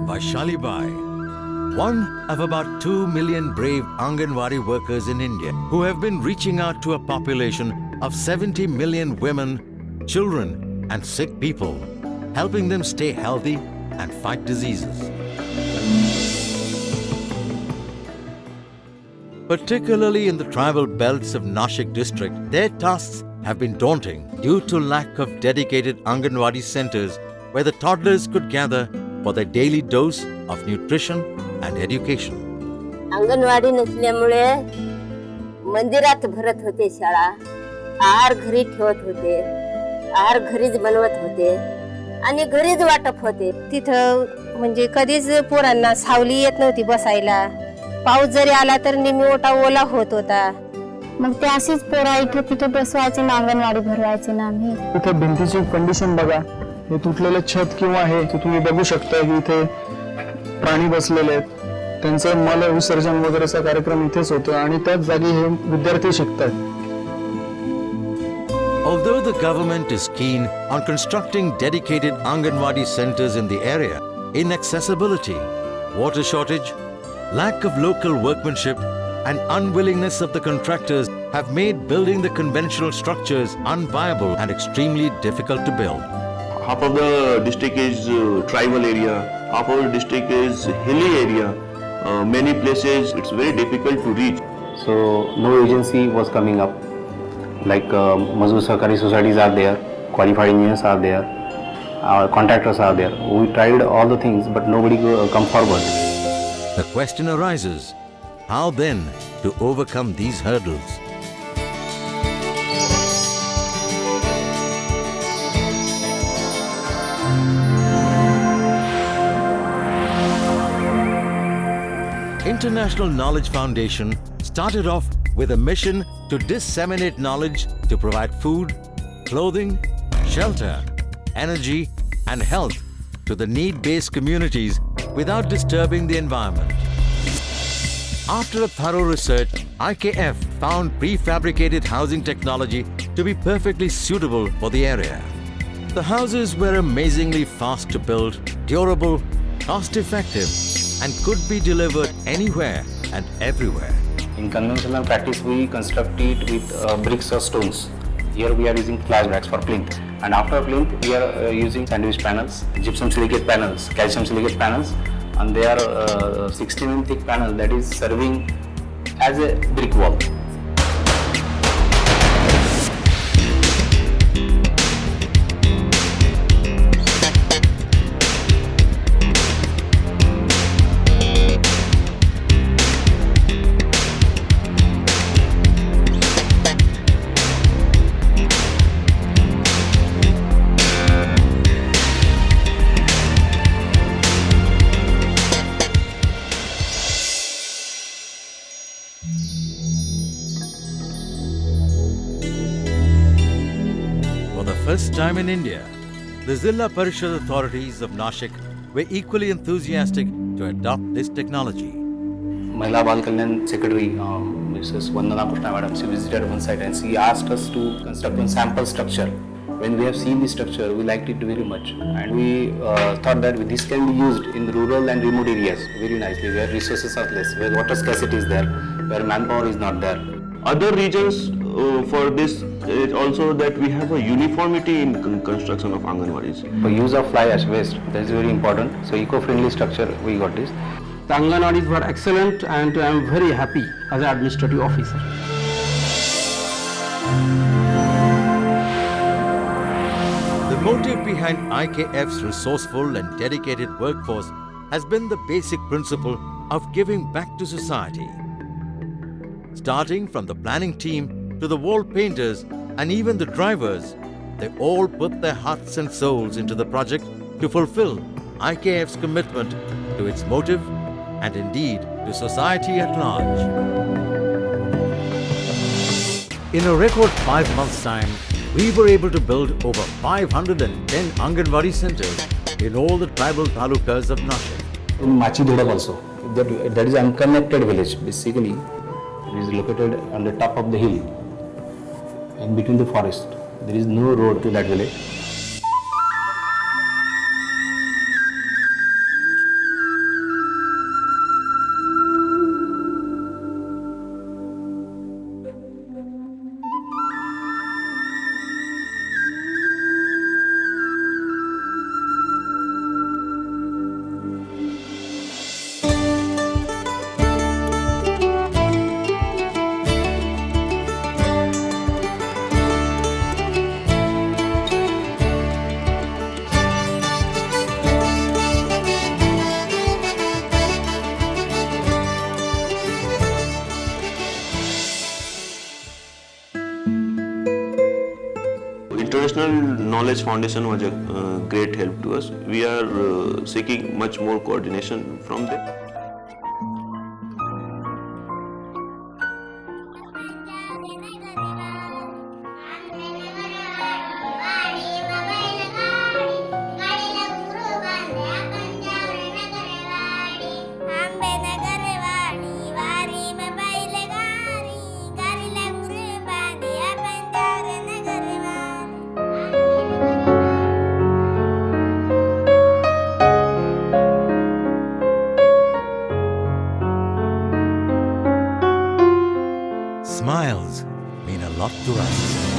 Vaishali Bai, one of about 2 million brave Anganwadi workers in India who have been reaching out to a population of 70 million women, children and sick people, helping them stay healthy and fight diseases. Particularly in the tribal belts of Nashik district, their tasks have been daunting due to lack of dedicated Anganwadi centers where the toddlers could gather for their daily dose of nutrition and education. Anganwadi नसल्यामुळे मंदिरात भरत होते शाळा, आहार घरी ठेवत होते, आहार घरीच बनवत होते आणि घरीच वाटप होते. तिथं म्हणजे कधीच पोरांना सावली येत नव्हती बसायला. पाऊस जरी आला तर निम्मी ओटा ओला होत होता. मग ते अशीच पोरा इथे तिथे बसवायचे ना, अंगणवाडी भरवायचे ना आम्ही. इथे भिंतीची कंडिशन बघा, हे तुटलेले छत किंवा हे की तुम्ही बघू शकता की इथे प्राणी बसलेले आहेत. त्यांचं मल विसर्जन वगैरेचा कार्यक्रम इथेच होतो आणि त्याच जागी हे विद्यार्थी शिकतात. Although the government is keen on constructing dedicated Anganwadi centers in the area, inaccessibility, water shortage, lack of local workmanship and unwillingness of the contractors have made building the conventional structures unviable and extremely difficult to build. Half of the district is tribal area, half of the district is hilly area. Many places it's very difficult to reach. So no agency was coming up. Like Mazdoor Sahkari societies are there, qualified engineers are there, our contractors are there. We tried all the things but nobody come forward. The question arises, how then to overcome these hurdles? International Knowledge Foundation started off with a mission to disseminate knowledge to provide food, clothing, shelter, energy and health to the need-based communities without disturbing the environment. After a thorough research, IKF found prefabricated housing technology to be perfectly suitable for the area. The houses were amazingly fast to build, durable, cost-effective, and could be delivered anywhere and everywhere. In conventional practice, we construct it with bricks or stones. Here we are using flashbacks for plinth, and after plinth we are using sandwich panels, gypsum silicate panels, calcium silicate panels, and they are 16 mm thick panel that is serving as a brick wall. First time in India, the Zilla Parishad authorities of Nashik were equally enthusiastic to adopt this technology. Mahila Bal Kalyan Secretary, Mrs. Vandana Krishna Madam, she visited one site and she asked us to construct one sample structure. When we have seen the structure, we liked it very much, and we thought that this can be used in rural and remote areas very nicely, where resources are less, where water scarcity is there, where manpower is not there. Other regions for this is also that we have a uniformity in construction of Anganwadis. For use of fly ash waste, that is very important. So eco-friendly structure, we got this. The Anganwadis were excellent and I am very happy as an administrative officer. The motive behind IKF's resourceful and dedicated workforce has been the basic principle of giving back to society. Starting from the planning team to the wall painters and even the drivers, they all put their hearts and souls into the project to fulfill IKF's commitment to its motive and indeed to society at large. In a record 5 months' time, we were able to build over 510 Anganwadi centers in all the tribal talukas of Nashik. In Machidodam also, that is unconnected village basically. It is located on the top of the hill, in between the forest. There is no road to that village. International Knowledge Foundation was a great help to us. We are seeking much more coordination from them. Smiles mean a lot to us.